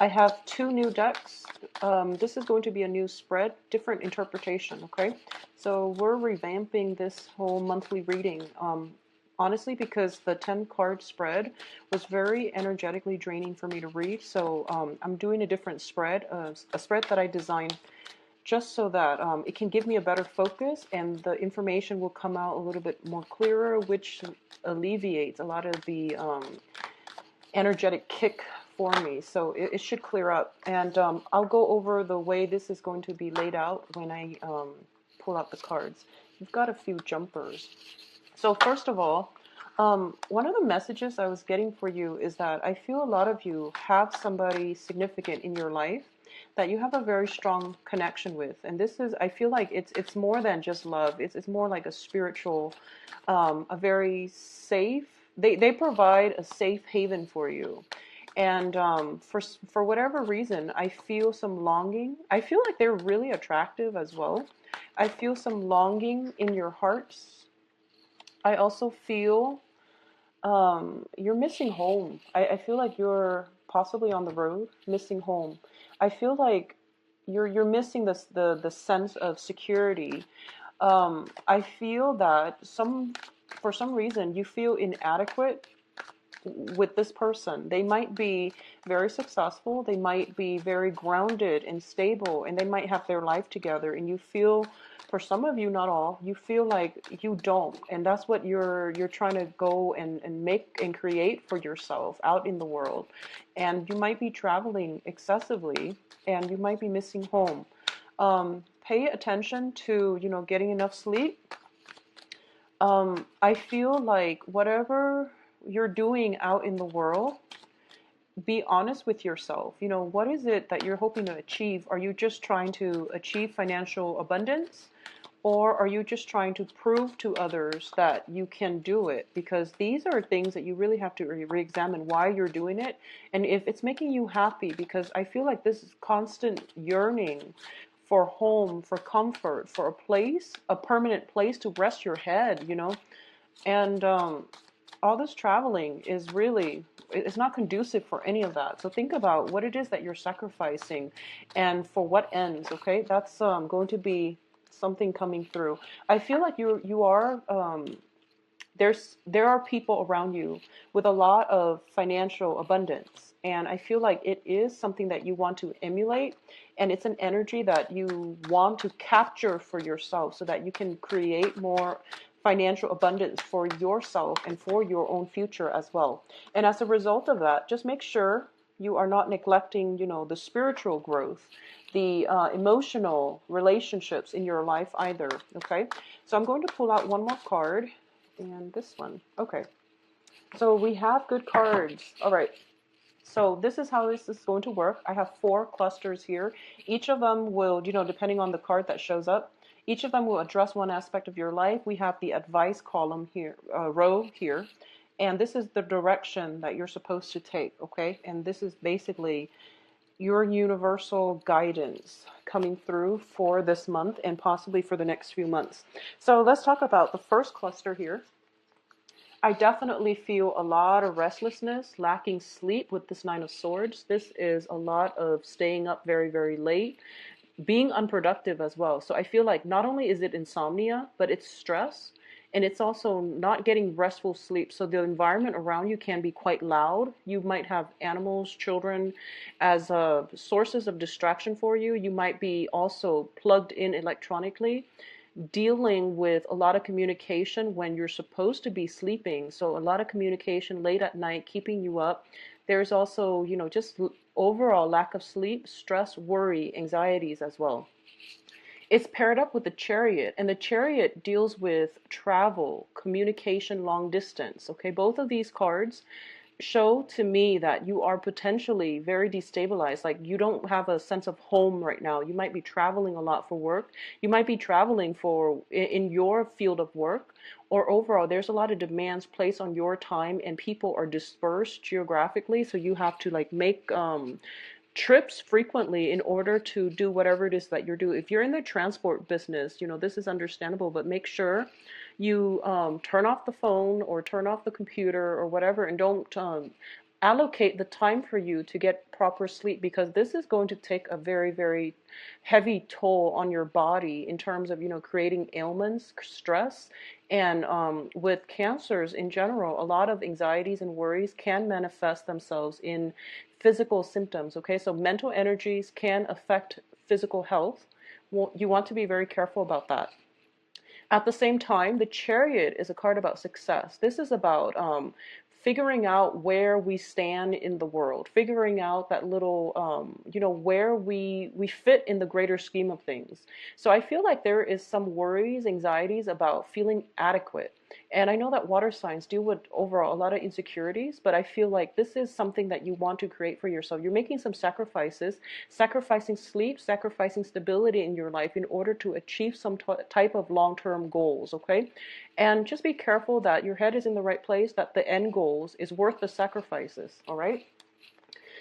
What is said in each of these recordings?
I have two new decks. This is going to be a new spread, different interpretation, okay? So we're revamping this whole monthly reading, honestly, because the 10 card spread was very energetically draining for me to read. So I'm doing a different spread, a spread that I designed just so that it can give me a better focus and the information will come out a little bit more clearer, which alleviates a lot of the energetic kick for me. So it should clear up. And I'll go over the way this is going to be laid out when I pull out the cards. You've got a few jumpers. So first of all, one of the messages I was getting for you is that I feel a lot of you have somebody significant in your life that you have a very strong connection with. And this is, I feel like it's more than just love. It's more like a spiritual, a very safe, they provide a safe haven for you. And for whatever reason, I feel some longing. I feel like they're really attractive as well. I feel some longing in your hearts. I also feel you're missing home. I feel like you're possibly on the road, missing home. I feel like you're missing this the sense of security. I feel that for some reason you feel inadequate with this person. They might be very successful, they might be very grounded and stable, and they might have their life together, and you feel, for some of you, not all, you feel like you don't. And that's what you're trying to go and make and create for yourself out in the world. And you might be traveling excessively and you might be missing home. Pay attention to, getting enough sleep. I feel like whatever you're doing out in the world, be honest with yourself. What is it that you're hoping to achieve? Are you just trying to achieve financial abundance? Or are you just trying to prove to others that you can do it? Because these are things that you really have to re-examine why you're doing it. And if it's making you happy, because I feel like this constant yearning for home, for comfort, for a place, a permanent place to rest your head. And all this traveling is really, it's not conducive for any of that. So think about what it is that you're sacrificing and for what ends, okay? That's going to be something coming through. I feel like you are there are people around you with a lot of financial abundance, and I feel like it is something that you want to emulate, and it's an energy that you want to capture for yourself so that you can create more financial abundance for yourself and for your own future as well. And as a result of that, just make sure you are not neglecting, the spiritual growth, the emotional relationships in your life either. Okay, so I'm going to pull out one more card, and this one. Okay, so we have good cards. All right, so this is how this is going to work. I have 4 clusters here. Each of them will, depending on the card that shows up, each of them will address one aspect of your life. We have the advice column here, row here, and this is the direction that you're supposed to take, okay? And this is basically your universal guidance coming through for this month and possibly for the next few months. So let's talk about the first cluster here. I definitely feel a lot of restlessness, lacking sleep with this 9 of Swords. This is a lot of staying up very, very late, being unproductive as well. So I feel like not only is it insomnia, but it's stress, and it's also not getting restful sleep. So the environment around you can be quite loud. You might have animals, children as sources of distraction for you. You might be also plugged in electronically, dealing with a lot of communication when you're supposed to be sleeping. So a lot of communication late at night, keeping you up. There's also, just overall lack of sleep, stress, worry, anxieties as well. It's paired up with the Chariot, and the Chariot deals with travel, communication, long distance. Okay, both of these cards show to me that you are potentially very destabilized. Like you don't have a sense of home right now. You might be traveling a lot for work. You might be traveling in your field of work, or overall there's a lot of demands placed on your time and people are dispersed geographically. So you have to like make trips frequently in order to do whatever it is that you're doing. If you're in the transport business, this is understandable, but make sure you turn off the phone or turn off the computer or whatever, and don't allocate the time for you to get proper sleep, because this is going to take a very, very heavy toll on your body in terms of, creating ailments, stress. And with cancers in general, a lot of anxieties and worries can manifest themselves in physical symptoms. Okay, so mental energies can affect physical health. Well, you want to be very careful about that. At the same time, the Chariot is a card about success. This is about figuring out where we stand in the world, figuring out that little, where we fit in the greater scheme of things. So I feel like there is some worries, anxieties about feeling adequate. And I know that water signs deal with overall a lot of insecurities, but I feel like this is something that you want to create for yourself. You're making some sacrifices, sacrificing sleep, sacrificing stability in your life in order to achieve some type of long-term goals, okay? And just be careful that your head is in the right place, that the end goals is worth the sacrifices, all right?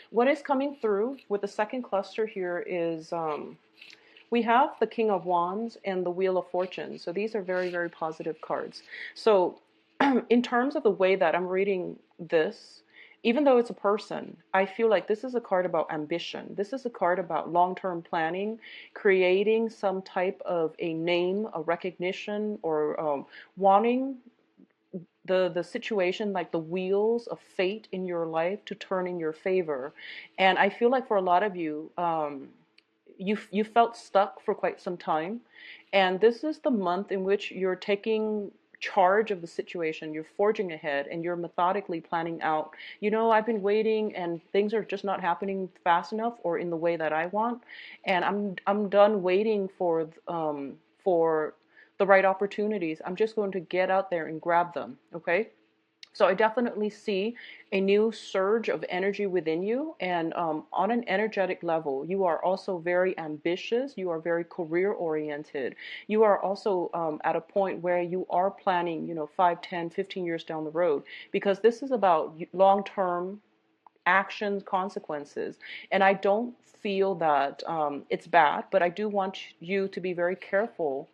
What is coming through with the second cluster here is we have the King of Wands and the Wheel of Fortune. So these are very, very positive cards. So in terms of the way that I'm reading this, even though it's a person, I feel like this is a card about ambition. This is a card about long-term planning, creating some type of a name, a recognition, or wanting the situation, like the wheels of fate in your life, to turn in your favor. And I feel like for a lot of you, you felt stuck for quite some time, and this is the month in which you're taking charge of the situation. You're forging ahead and you're methodically planning out, I've been waiting and things are just not happening fast enough or in the way that I want, and I'm done waiting for the right opportunities. I'm just going to get out there and grab them, okay? So I definitely see a new surge of energy within you, and on an energetic level, you are also very ambitious. You are very career oriented. You are also at a point where you are planning, 5, 10, 15 years down the road, because this is about long-term actions, consequences. And I don't feel that it's bad, but I do want you to be very careful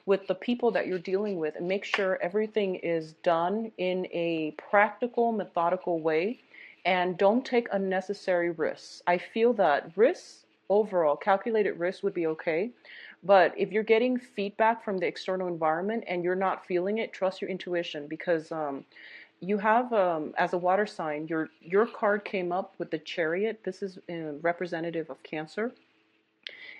with the people that you're dealing with, and make sure everything is done in a practical, methodical way, and don't take unnecessary risks. I feel that risks, overall, calculated risks would be okay, but if you're getting feedback from the external environment and you're not feeling it, trust your intuition, because you have, as a water sign, your card came up with the Chariot. This is representative of Cancer.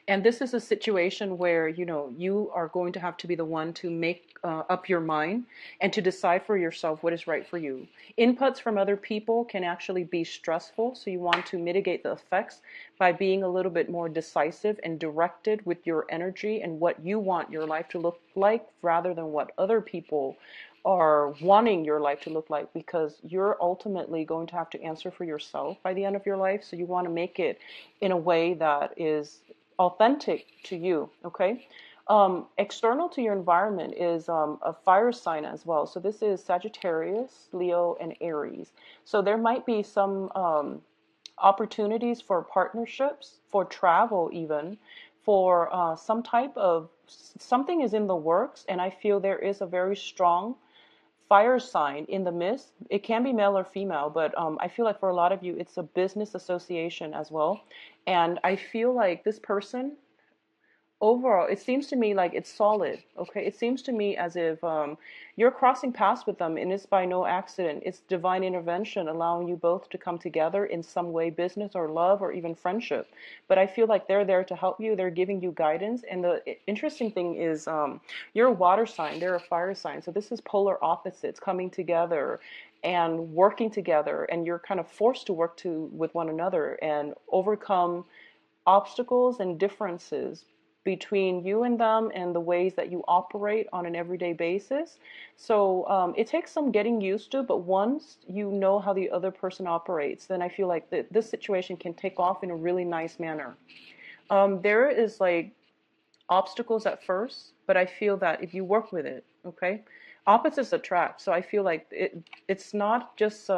And this is a situation where, you are going to have to be the one to make up your mind and to decide for yourself what is right for you. Inputs from other people can actually be stressful, so you want to mitigate the effects by being a little bit more decisive and directed with your energy and what you want your life to look like, rather than what other people are wanting your life to look like, because you're ultimately going to have to answer for yourself by the end of your life. So you want to make it in a way that is authentic to you, okay? External to your environment is a fire sign as well. So this is Sagittarius, Leo, and Aries. So there might be some opportunities for partnerships, for travel even, for some type of, something is in the works, and I feel there is a very strong fire sign in the midst. It can be male or female, but I feel like for a lot of you, it's a business association as well. And I feel like this person, overall, it seems to me like it's solid, okay? It seems to me as if you're crossing paths with them, and it's by no accident. It's divine intervention allowing you both to come together in some way, business or love or even friendship. But I feel like they're there to help you. They're giving you guidance. And the interesting thing is you're a water sign, they're a fire sign. So this is polar opposites coming together and working together, and you're kind of forced to work with one another and overcome obstacles and differences between you and them and the ways that you operate on an everyday basis. So it takes some getting used to, but once you know how the other person operates, then I feel like this situation can take off in a really nice manner. There is like obstacles at first, but I feel that if you work with it, okay, opposites attract. So I feel like it's not just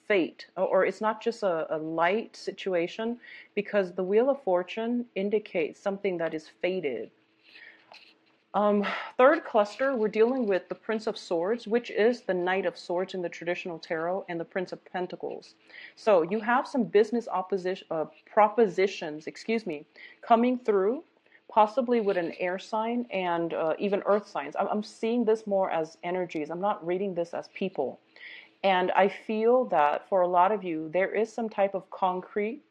fate, or it's not just a light situation, because the Wheel of Fortune indicates something that is fated. Um, Third cluster, we're dealing with the Prince of Swords, which is the Knight of Swords in the traditional tarot, and the Prince of Pentacles. So you have some business propositions, coming through, possibly with an air sign and even earth signs. I'm seeing this more as energies. I'm not reading this as people. And I feel that for a lot of you, there is some type of concrete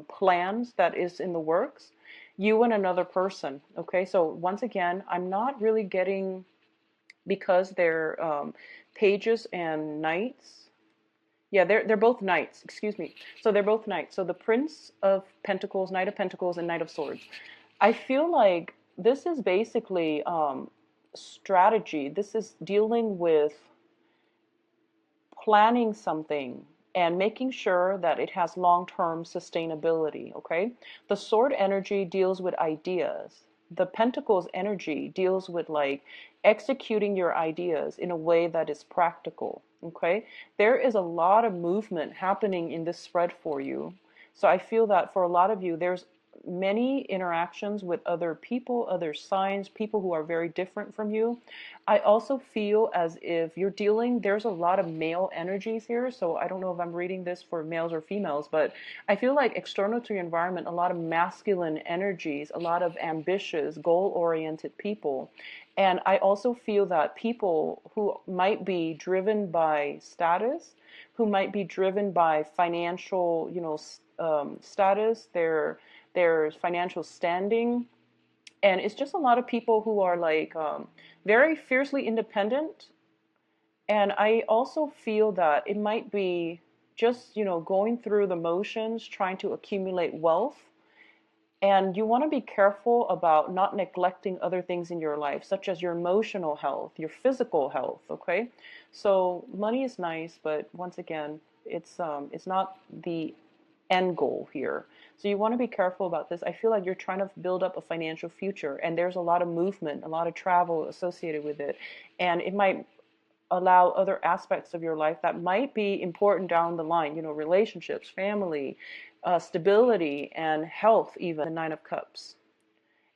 plans that is in the works, you and another person. Okay, so once again, I'm not really getting, because they're pages and knights. Yeah, they're both knights. Excuse me. So they're both knights. So the Prince of Pentacles, Knight of Pentacles, and Knight of Swords. I feel like this is basically strategy. This is dealing with planning something and making sure that it has long-term sustainability, okay? The sword energy deals with ideas. The pentacles energy deals with like executing your ideas in a way that is practical, okay? There is a lot of movement happening in this spread for you. So I feel that for a lot of you, there's many interactions with other people, other signs, people who are very different from you. I also feel as if you're dealing, there's a lot of male energies here. So I don't know if I'm reading this for males or females, but I feel like external to your environment, a lot of masculine energies, a lot of ambitious, goal-oriented people. And I also feel that people who might be driven by status, who might be driven by financial, status, their financial standing, and it's just a lot of people who are like very fiercely independent. And I also feel that it might be just, going through the motions, trying to accumulate wealth. And you want to be careful about not neglecting other things in your life, such as your emotional health, your physical health, okay? So money is nice, but once again, it's not the end goal here. So you want to be careful about this. I feel like you're trying to build up a financial future, and there's a lot of movement, a lot of travel associated with it. And it might allow other aspects of your life that might be important down the line, relationships, family, stability, and health, even the Nine of Cups.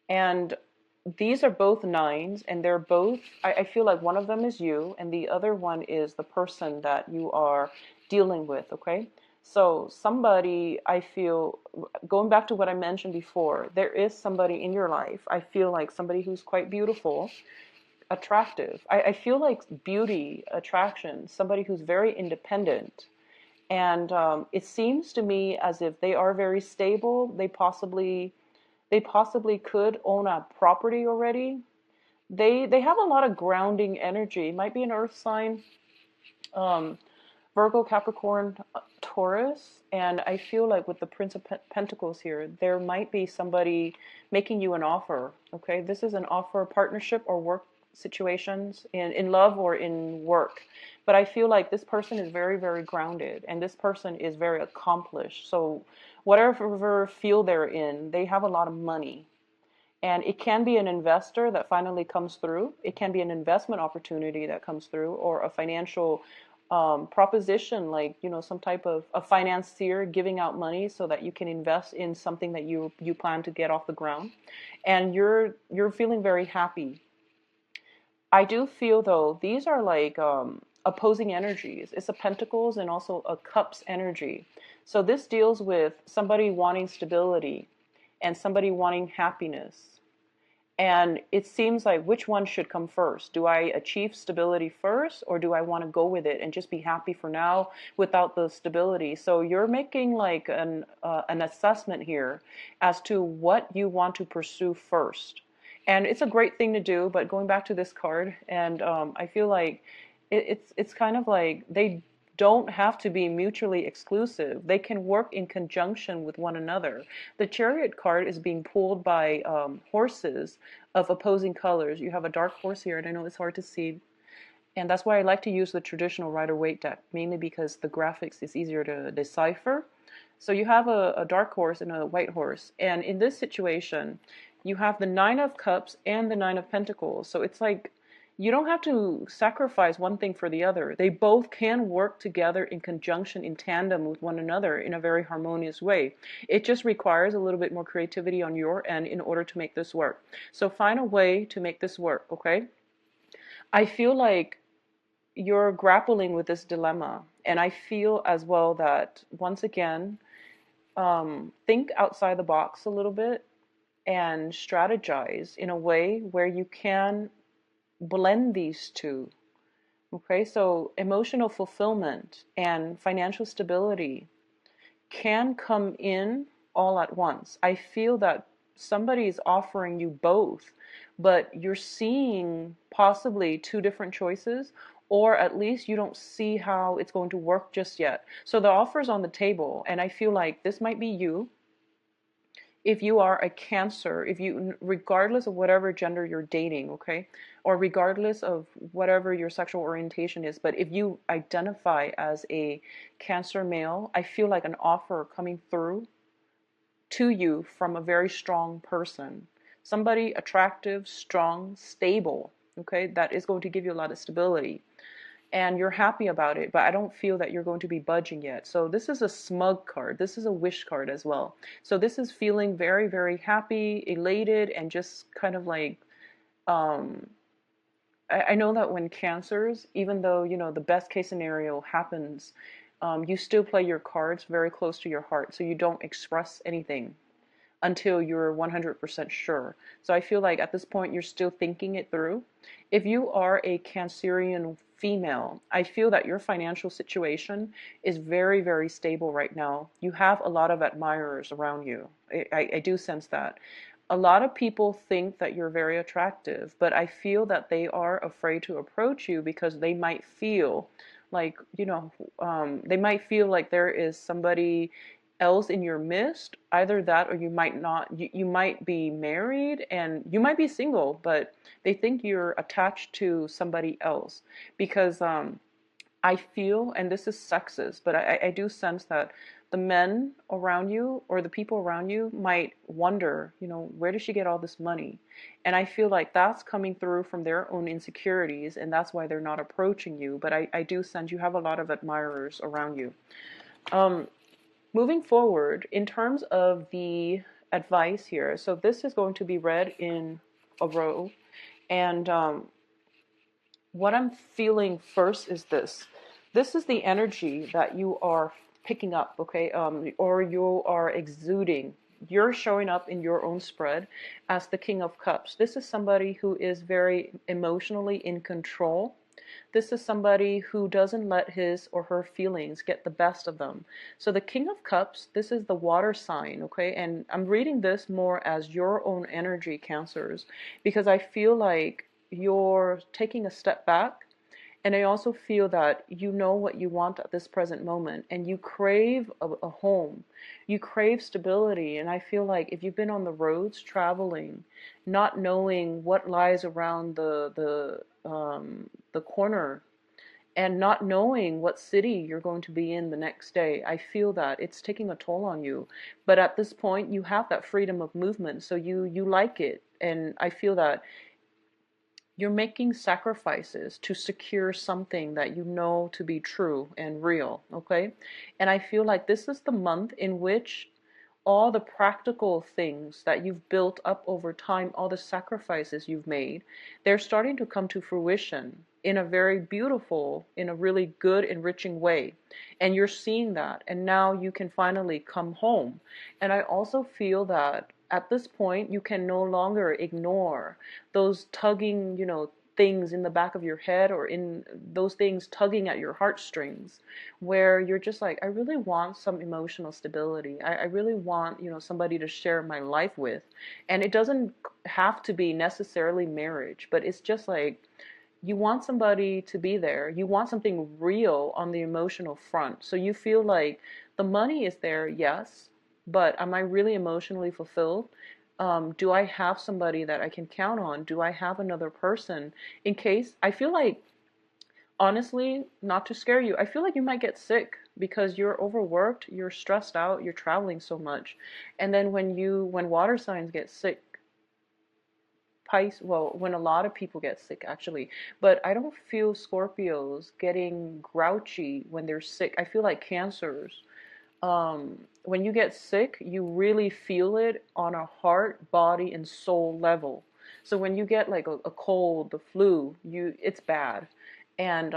And these are both nines, and they're both, I feel like one of them is you, and the other one is the person that you are dealing with, okay? So somebody, I feel, going back to what I mentioned before, there is somebody in your life, I feel like somebody who's quite beautiful, attractive. I feel like beauty, attraction, somebody who's very independent. And it seems to me as if they are very stable. They possibly could own a property already. They have a lot of grounding energy. It might be an earth sign, um, Virgo, Capricorn, Taurus. And I feel like with the Prince of Pentacles here, there might be somebody making you an offer. Okay, this is an offer, partnership, or work situations in love or in work. But I feel like this person is very, very grounded, and this person is very accomplished. So whatever field they're in, they have a lot of money. And it can be an investor that finally comes through. It can be an investment opportunity that comes through, or a financial proposition, like, some type of a financier giving out money so that you can invest in something that you plan to get off the ground. And you're feeling very happy. I do feel, though, these are like opposing energies. It's a Pentacles and also a Cups energy. So this deals with somebody wanting stability and somebody wanting happiness. And it seems like, which one should come first? Do I achieve stability first, or do I want to go with it and just be happy for now without the stability? So you're making like an assessment here as to what you want to pursue first. And it's a great thing to do, but going back to this card, and I feel like it's kind of like they don't have to be mutually exclusive. They can work in conjunction with one another. The Chariot card is being pulled by horses of opposing colors. You have a dark horse here, and I know it's hard to see. And that's why I like to use the traditional Rider-Waite deck, mainly because the graphics is easier to decipher. So you have a dark horse and a white horse. And in this situation, you have the Nine of Cups and the Nine of Pentacles. So it's like You don't have to sacrifice one thing for the other. They both can work together in conjunction, in tandem with one another in a very harmonious way. It just requires a little bit more creativity on your end in order to make this work. So find a way to make this work, okay? I feel like you're grappling with this dilemma. And I feel as well that, once again, think outside the box a little bit and strategize in a way where you can blend these two. Okay, so emotional fulfillment and financial stability can come in all at once. I feel that somebody is offering you both, but you're seeing possibly two different choices, or at least you don't see how it's going to work just yet. So the offer's on the table, and I feel like this might be you. If you are a Cancer, if you, regardless of whatever gender you're dating, okay, or regardless of whatever your sexual orientation is, but if you identify as a Cancer male, I feel like an offer coming through to you from a very strong person, somebody attractive, strong, stable, okay, that is going to give you a lot of stability, and you're happy about it, but I don't feel that you're going to be budging yet. So this is a smug card. This is a wish card as well. So this is feeling very, very happy, elated, and just kind of like, um, I know that when Cancers, even though, you know, the best case scenario happens, you still play your cards very close to your heart. So you don't express anything until you're 100% sure. So I feel like at this point you're still thinking it through. If you are a Cancerian female, I feel that your financial situation is very, very stable right now. You have a lot of admirers around you. I do sense that. A lot of people think that you're very attractive, but I feel that they are afraid to approach you because they might feel like, you know, they might feel like there is somebody else in your midst. Either that, or you might not, you might be married and you might be single, but they think you're attached to somebody else because I feel, and this is sexist, but I do sense that the men around you or the people around you might wonder, you know, where does she get all this money? And I feel like that's coming through from their own insecurities, and that's why they're not approaching you. But I do sense you have a lot of admirers around you. Um, Moving forward, in terms of the advice here, so this is going to be read in a row, and what I'm feeling first is this. This is the energy that you are picking up, okay, or you are exuding. You're showing up in your own spread as the King of Cups. This is somebody who is very emotionally in control. This is somebody who doesn't let his or her feelings get the best of them. So the King of Cups, this is the water sign, okay? And I'm reading this more as your own energy, Cancers, because I feel like you're taking a step back. And I also feel that you know what you want at this present moment, and you crave a home. You crave stability. And I feel like if you've been on the roads traveling, not knowing what lies around the corner, and not knowing what city you're going to be in the next day, I feel that it's taking a toll on you. But at this point, you have that freedom of movement, so you like it. And I feel that you're making sacrifices to secure something that you know to be true and real, okay? And I feel like this is the month in which all the practical things that you've built up over time, all the sacrifices you've made, they're starting to come to fruition in a very beautiful, in a really good, enriching way. And you're seeing that, and now you can finally come home. And I also feel that at this point, you can no longer ignore those tugging, you know, things in the back of your head, or in those things tugging at your heartstrings, where you're just like, I really want some emotional stability. I really want, you know, somebody to share my life with. And it doesn't have to be necessarily marriage, but it's just like, you want somebody to be there. You want something real on the emotional front. So you feel like the money is there, yes, but am I really emotionally fulfilled? Do I have somebody that I can count on? Do I have another person in case? I feel like, honestly, not to scare you, I feel like you might get sick because you're overworked, you're stressed out, you're traveling so much. And then when water signs get sick, well, when a lot of people get sick actually, but I don't feel Scorpios getting grouchy when they're sick. I feel like Cancers, when you get sick, you really feel it on a heart, body, and soul level. So when you get like a cold, the flu, it's bad. And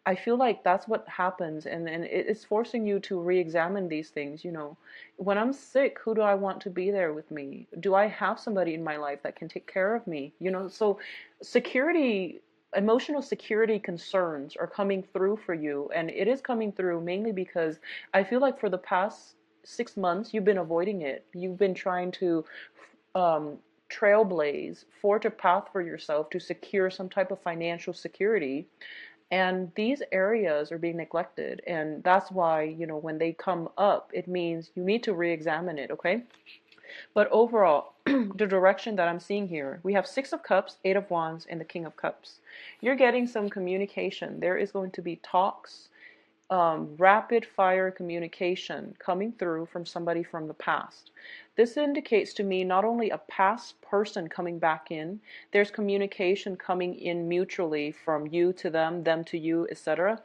I feel like that's what happens, and it's forcing you to re-examine these things, you know. When I'm sick, who do I want to be there with me? Do I have somebody in my life that can take care of me? You know, so security, emotional security concerns are coming through for you, and it is coming through mainly because I feel like for the past 6 months you've been avoiding it. You've been trying to um, trailblaze, forge a path for yourself to secure some type of financial security, and these areas are being neglected, and that's why, you know, when they come up, it means you need to re-examine it, okay? But overall, the direction that I'm seeing here, we have Six of Cups, Eight of Wands, and the King of Cups. You're getting some communication. There is going to be talks, rapid fire communication coming through from somebody from the past. This indicates to me not only a past person coming back in, there's communication coming in mutually from you to them to you, etc.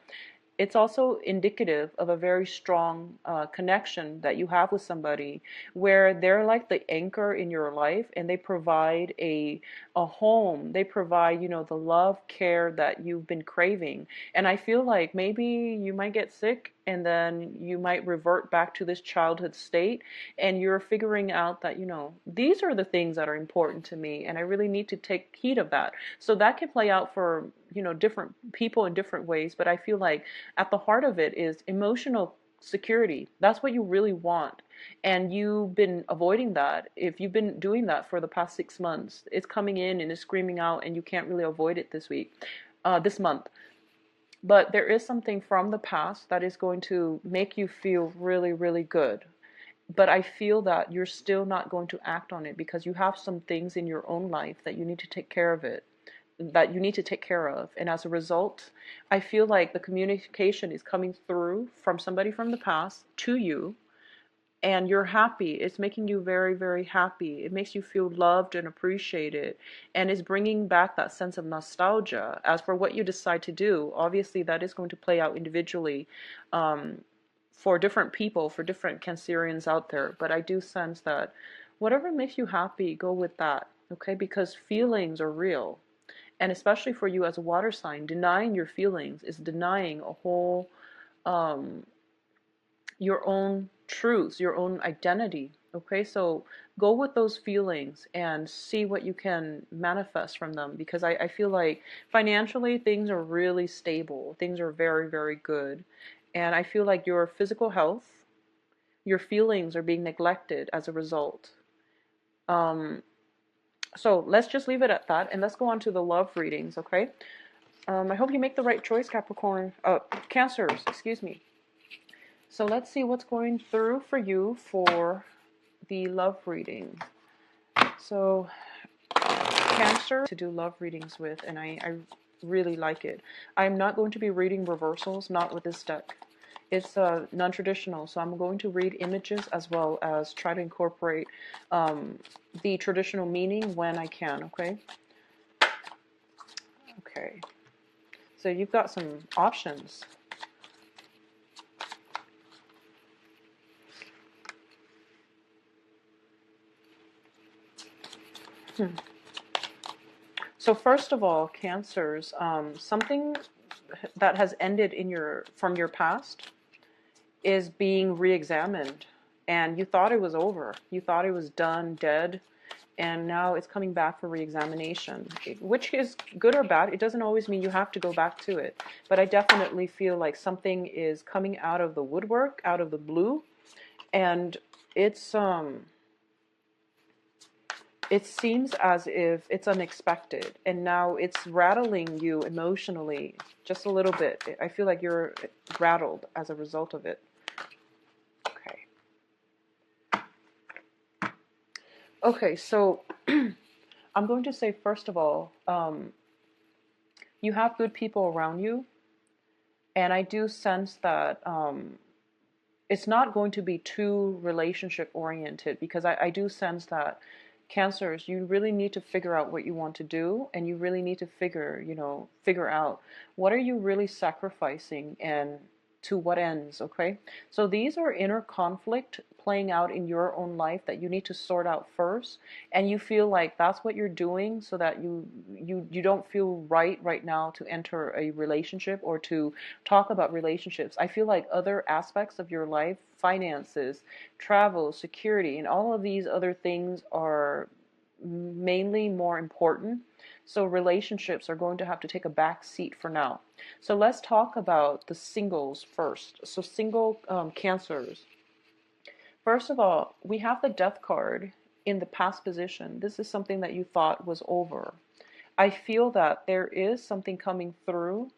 It's also indicative of a very strong connection that you have with somebody where they're like the anchor in your life, and they provide a home. They provide, you know, the love, care that you've been craving. And I feel like maybe you might get sick and then you might revert back to this childhood state, and you're figuring out that, you know, these are the things that are important to me and I really need to take heed of that. So that can play out for, you know, different people in different ways, but I feel like at the heart of it is emotional security. That's what you really want. And you've been avoiding that. If you've been doing that for the past 6 months, it's coming in and it's screaming out, and you can't really avoid it this month. But there is something from the past that is going to make you feel really, really good. But I feel that you're still not going to act on it because you have some things in your own life that you need to take care of it, that you need to take care of. And as a result, I feel like the communication is coming through from somebody from the past to you, and you're happy. It's making you very, very happy. It makes you feel loved and appreciated, and it's bringing back that sense of nostalgia. As for what you decide to do, obviously that is going to play out individually, for different people, for different Cancerians out there. But I do sense that whatever makes you happy, go with that, okay? Because feelings are real. And especially for you as a water sign, denying your feelings is denying a whole, um, your own truths, your own identity. Okay, so go with those feelings and see what you can manifest from them, because I feel like financially things are really stable. Things are very, very good. And I feel like your physical health, your feelings are being neglected as a result. Um, so let's just leave it at that, and let's go on to the love readings, okay? I hope you make the right choice, Capricorn. Cancers, excuse me. So let's see what's going through for you for the love reading. So Cancer to do love readings with, and I really like it. I'm not going to be reading reversals, not with this deck. It's non-traditional, so I'm going to read images as well as try to incorporate the traditional meaning when I can, okay? Okay. So you've got some options. So first of all, Cancers, something that has ended from your past is being re-examined, and you thought it was over. You thought it was done, dead, and now it's coming back for re-examination, which is good or bad. It doesn't always mean you have to go back to it, but I definitely feel like something is coming out of the woodwork, out of the blue, and it seems as if it's unexpected, and now it's rattling you emotionally just a little bit. I feel like you're rattled as a result of it. Okay, so I'm going to say, first of all, you have good people around you, and I do sense that it's not going to be too relationship oriented, because I do sense that Cancers, you really need to figure out what you want to do, and you really need to figure out what are you really sacrificing and to what ends, okay? So these are inner conflict playing out in your own life that you need to sort out first, and you feel like that's what you're doing so that you don't feel right now to enter a relationship or to talk about relationships. I feel like other aspects of your life, finances, travel, security, and all of these other things are mainly more important. So relationships are going to have to take a back seat for now. So let's talk about the singles first. So single cancers. First of all, we have the death card in the past position. This is something that you thought was over. I feel that there is something coming through,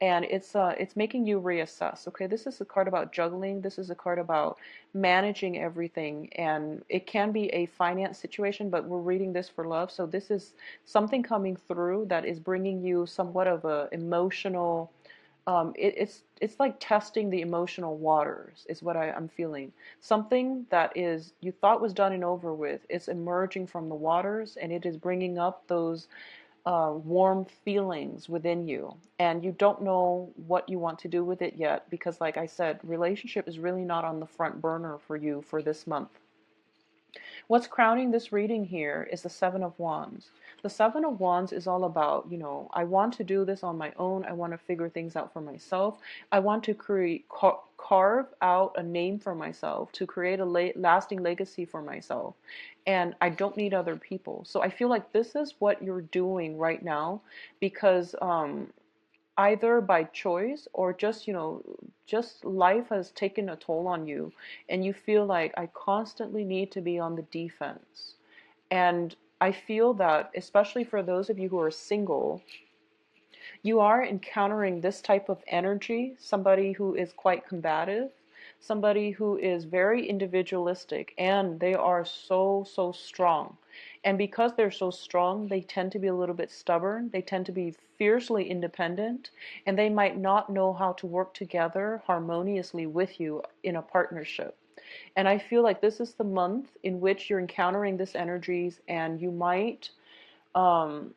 and it's making you reassess. Okay, this is a card about juggling. This is a card about managing everything, and it can be a finance situation, but we're reading this for love. So this is something coming through that is bringing you somewhat of a emotional. It's like testing the emotional waters is what I'm feeling. Something that is you thought was done and over with. It's emerging from the waters, and it is bringing up those warm feelings within you, and you don't know what you want to do with it yet because, like I said, relationship is really not on the front burner for you for this month. What's crowning this reading here is the Seven of Wands. The Seven of Wands is all about, I want to do this on my own. I want to figure things out for myself. I want to carve out a name for myself, to create a lasting legacy for myself. And I don't need other people. So I feel like this is what you're doing right now because either by choice or just life has taken a toll on you, and you feel like I constantly need to be on the defense. And I feel that, especially for those of you who are single, you are encountering this type of energy, somebody who is quite combative, somebody who is very individualistic, and they are so strong. And because they're so strong, they tend to be a little bit stubborn, they tend to be fiercely independent, and they might not know how to work together harmoniously with you in a partnership. And I feel like this is the month in which you're encountering this energies, and you might um,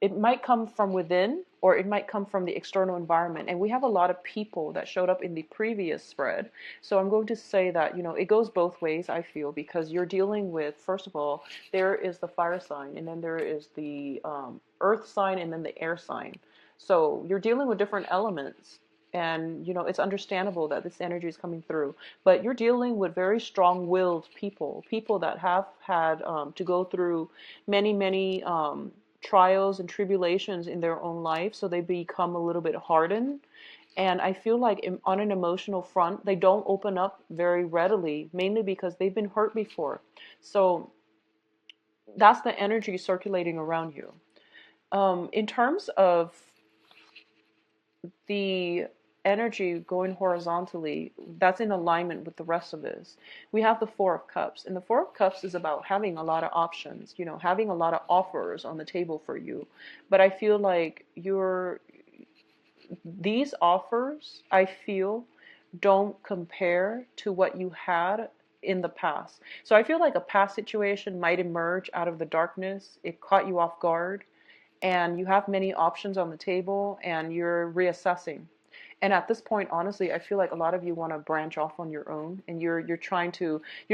it might come from within or it might come from the external environment. And we have a lot of people that showed up in the previous spread. So I'm going to say that, it goes both ways, I feel, because you're dealing with, first of all, there is the fire sign, and then there is the earth sign, and then the air sign. So you're dealing with different elements. And, it's understandable that this energy is coming through. But you're dealing with very strong-willed people, people that have had to go through many trials and tribulations in their own life, so they become a little bit hardened. And I feel like on an emotional front, they don't open up very readily, mainly because they've been hurt before. So that's the energy circulating around you. In terms of the energy going horizontally, that's in alignment with the rest of this. We have the Four of Cups, and the Four of Cups is about having a lot of options, having a lot of offers on the table for you. But I feel like these offers, I feel, don't compare to what you had in the past. So I feel like a past situation might emerge out of the darkness. It caught you off guard, and you have many options on the table, and you're reassessing. And at this point, honestly, I feel like a lot of you want to branch off on your own, and you're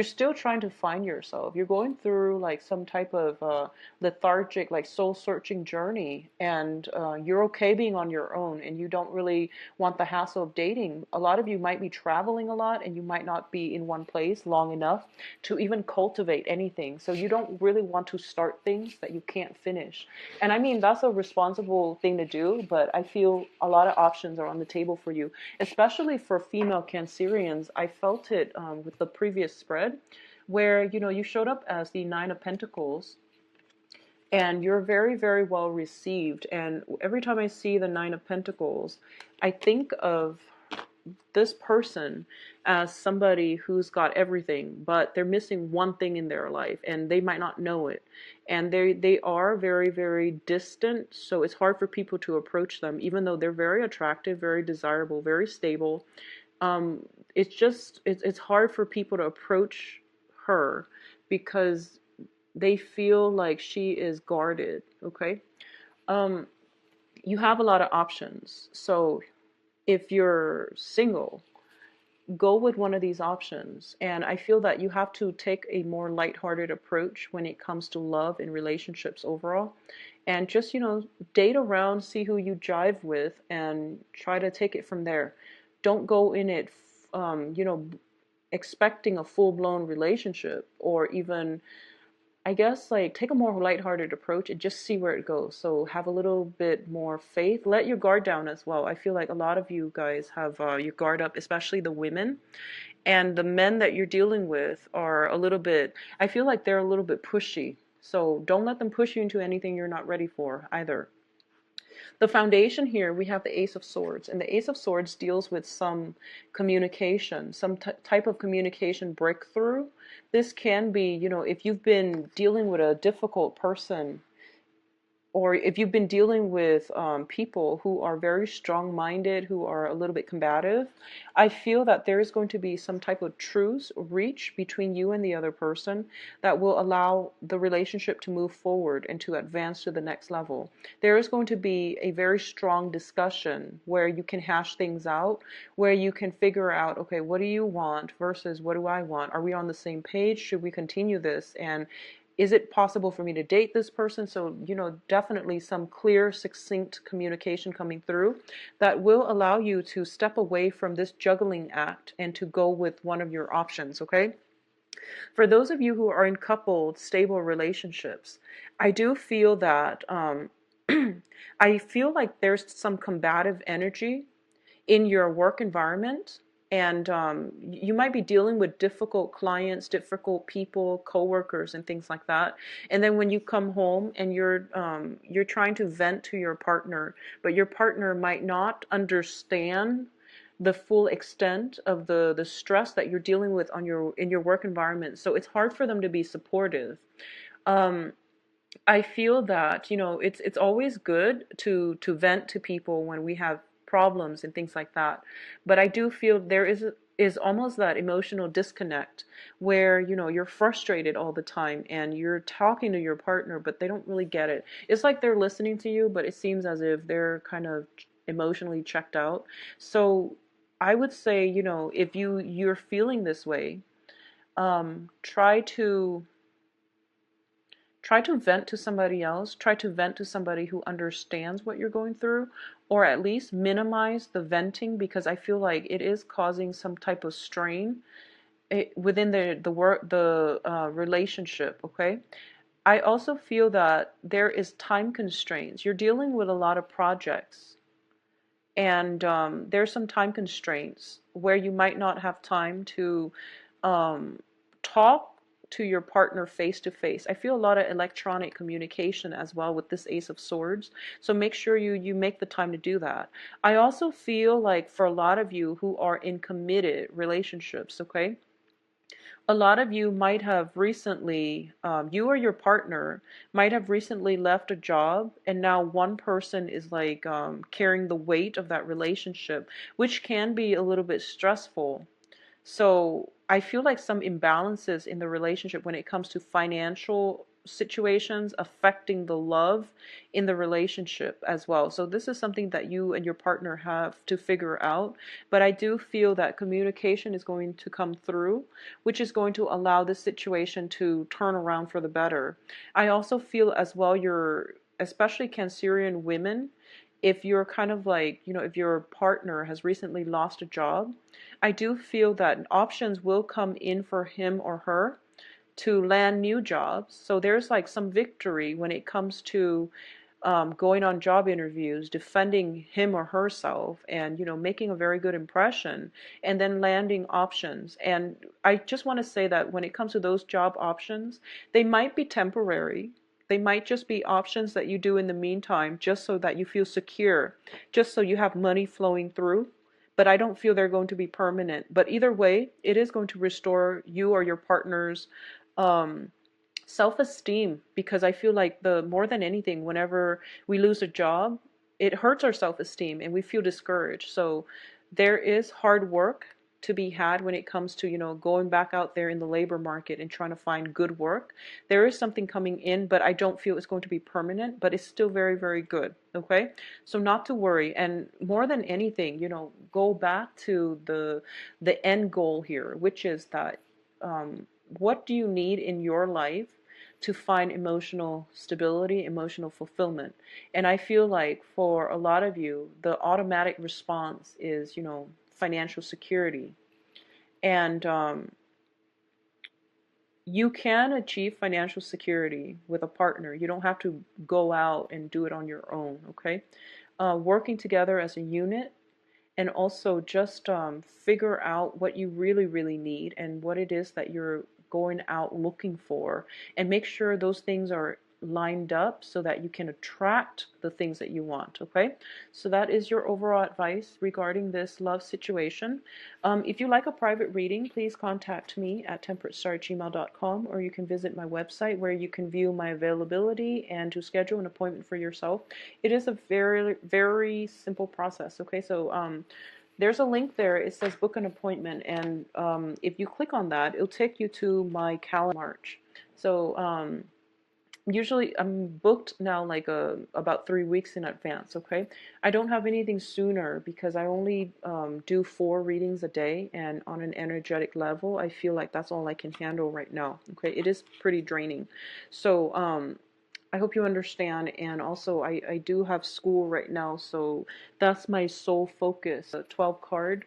still trying to find yourself. You're going through like some type of lethargic, like soul searching journey, and you're okay being on your own, and you don't really want the hassle of dating. A lot of you might be traveling a lot, and you might not be in one place long enough to even cultivate anything. So you don't really want to start things that you can't finish. And I mean, that's a responsible thing to do, but I feel a lot of options are on the table for you, especially for female Cancerians. I felt it with the previous spread where, you showed up as the Nine of Pentacles, and you're very well received. And every time I see the Nine of Pentacles, I think of this person as somebody who's got everything, but they're missing one thing in their life, and they might not know it. And they are very distant, so it's hard for people to approach them, even though they're very attractive, very desirable, very stable. It's hard for people to approach her because they feel like she is guarded, okay? Um, you have a lot of options. So if you're single, go with one of these options. And I feel that you have to take a more lighthearted approach when it comes to love and relationships overall. And just, date around, see who you jive with, and try to take it from there. Don't go in it, expecting a full blown relationship, or even, I guess, like, take a more lighthearted approach and just see where it goes. So have a little bit more faith. Let your guard down as well. I feel like a lot of you guys have your guard up, especially the women. And the men that you're dealing with are a little bit, I feel like they're a little bit pushy. So don't let them push you into anything you're not ready for either. The foundation here, we have the Ace of Swords, and the Ace of Swords deals with some communication, some type of communication breakthrough. This can be, if you've been dealing with a difficult person, or if you've been dealing with people who are very strong-minded, who are a little bit combative, I feel that there is going to be some type of truce, reach between you and the other person that will allow the relationship to move forward and to advance to the next level. There is going to be a very strong discussion where you can hash things out, where you can figure out, okay, what do you want versus what do I want? Are we on the same page? Should we continue this? And is it possible for me to date this person? So, definitely some clear, succinct communication coming through that will allow you to step away from this juggling act and to go with one of your options, okay? For those of you who are in coupled, stable relationships, I do feel that, I feel like there's some combative energy in your work environment, and you might be dealing with difficult clients, difficult people, coworkers, and things like that. And then when you come home and you're trying to vent to your partner, but your partner might not understand the full extent of the stress that you're dealing with in your work environment. So it's hard for them to be supportive. Um, I feel that, it's always good to vent to people when we have problems and things like that. But I do feel there is almost that emotional disconnect where, you're frustrated all the time and you're talking to your partner, but they don't really get it. It's like they're listening to you, but it seems as if they're kind of emotionally checked out. So I would say, if you're feeling this way, try to vent to somebody else. Try to vent to somebody who understands what you're going through, or at least minimize the venting, because I feel like it is causing some type of strain within the relationship. Okay. I also feel that there is time constraints. You're dealing with a lot of projects, and there's some time constraints where you might not have time to talk to your partner face to face. I feel a lot of electronic communication as well with this Ace of Swords. So make sure you make the time to do that. I also feel like for a lot of you who are in committed relationships, okay, a lot of you might have recently, you or your partner might have recently left a job, and now one person is like carrying the weight of that relationship, which can be a little bit stressful. So I feel like some imbalances in the relationship when it comes to financial situations affecting the love in the relationship as well. So this is something that you and your partner have to figure out. But I do feel that communication is going to come through, which is going to allow this situation to turn around for the better. I also feel as well, especially Cancerian women, if you're kind of like, if your partner has recently lost a job, I do feel that options will come in for him or her to land new jobs. So there's like some victory when it comes to going on job interviews, defending him or herself, and making a very good impression, and then landing options. And I just want to say that when it comes to those job options, they might be temporary. They might just be options that you do in the meantime, just so that you feel secure, just so you have money flowing through. But I don't feel they're going to be permanent. But either way, it is going to restore you or your partner's um, self-esteem, because I feel like more than anything, whenever we lose a job, it hurts our self-esteem and we feel discouraged. So there is hard work to be had when it comes to, going back out there in the labor market and trying to find good work. There is something coming in, but I don't feel it's going to be permanent, but it's still very, very good. Okay? So not to worry. And more than anything, go back to the end goal here, which is that what do you need in your life to find emotional stability, emotional fulfillment? And I feel like for a lot of you, the automatic response is, financial security. And you can achieve financial security with a partner. You don't have to go out and do it on your own, okay? Working together as a unit, and also just figure out what you really, really need and what it is that you're going out looking for, and make sure those things are lined up so that you can attract the things that you want. Okay, so that is your overall advice regarding this love situation. If you like a private reading, please contact me at temperatestar@gmail.com, or you can visit my website where you can view my availability and to schedule an appointment for yourself. It is a very, very simple process. Okay, so there's a link there. It says book an appointment, and if you click on that, it'll take you to my calendar March. So usually I'm booked now like about 3 weeks in advance. Okay, I don't have anything sooner because I only do 4 readings a day, and on an energetic level I feel like that's all I can handle right now. Okay, it is pretty draining. So I hope you understand. And also I do have school right now, so that's my sole focus. A 12 card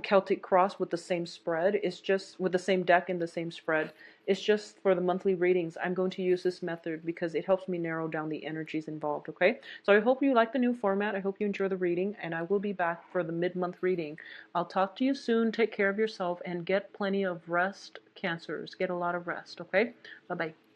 Celtic Cross with the same spread. It's just with the same deck and the same spread. It's just for the monthly readings. I'm going to use this method because it helps me narrow down the energies involved. Okay, so I hope you like the new format. I hope you enjoy the reading, and I will be back for the mid-month reading. I'll talk to you soon. Take care of yourself and get plenty of rest, Cancers. Get a lot of rest. Okay, bye bye.